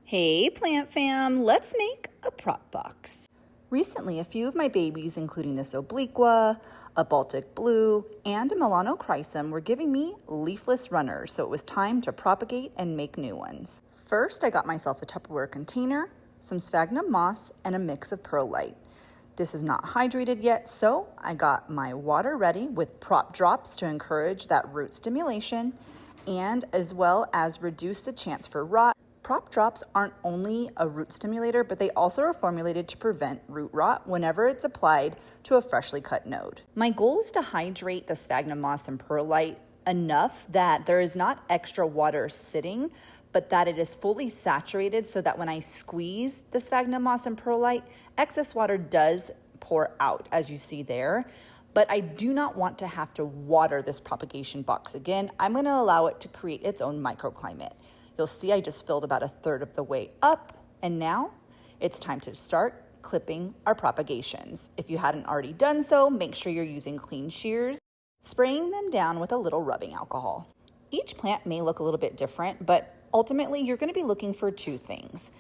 Hey plant fam, let's make a prop box. Recently, a few of my babies, including this obliqua, a Baltic blue, and a melanochrysum, were giving me leafless runners, so it was time to propagate and make new ones. First, I got myself a Tupperware container, some sphagnum moss, and a mix of perlite. This is not hydrated yet, so I got my water ready with prop drops to encourage that root stimulation and as well as reduce the chance for rot. Prop drops aren't only a root stimulator, but they also are formulated to prevent root rot whenever it's applied to a freshly cut node. My goal is to hydrate the sphagnum moss and perlite enough that there is not extra water sitting, but that it is fully saturated so that when I squeeze the sphagnum moss and perlite, excess water does pour out, as you see there. But I do not want to have to water this propagation box again. I'm going to allow it to create its own microclimate. You'll see I just filled about a third of the way up, and now it's time to start clipping our propagations. If you hadn't already done so, make sure you're using clean shears, spraying them down with a little rubbing alcohol. Each plant may look a little bit different, but ultimately you're going to be looking for two things: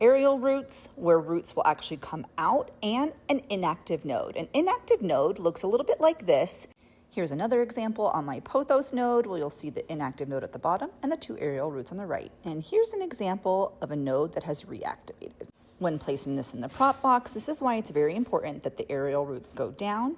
aerial roots, where roots will actually come out, and an inactive node. An inactive node looks a little bit like this. Here's another example on my pothos node where you'll see the inactive node at the bottom and the two aerial roots on the right. And here's an example of a node that has reactivated. When placing this in the prop box, this is why it's very important that the aerial roots go down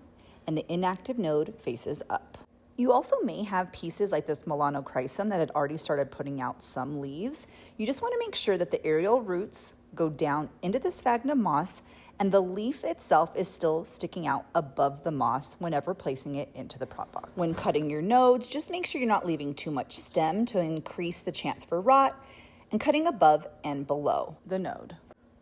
and the inactive node faces up. You also may have pieces like this melanochrysum that had already started putting out some leaves. You just want to make sure that the aerial roots go down into the sphagnum moss and the leaf itself is still sticking out above the moss whenever placing it into the prop box. When cutting your nodes, just make sure you're not leaving too much stem to increase the chance for rot, and cutting above and below the node.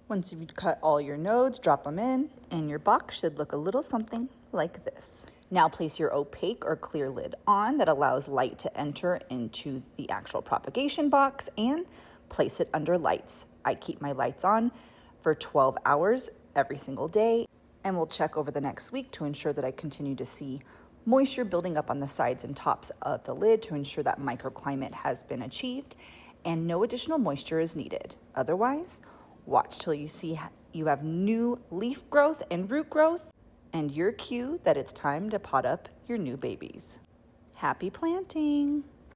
Once you've cut all your nodes, drop them in, and your box should look a little something like this. Now place your opaque or clear lid on that allows light to enter into the actual propagation box, and place it under lights. I keep my lights on for 12 hours every single day, and we'll check over the next week to ensure that I continue to see moisture building up on the sides and tops of the lid to ensure that microclimate has been achieved and no additional moisture is needed. Otherwise, watch till you see you have new leaf growth and root growth, and your cue that it's time to pot up your new babies. Happy planting!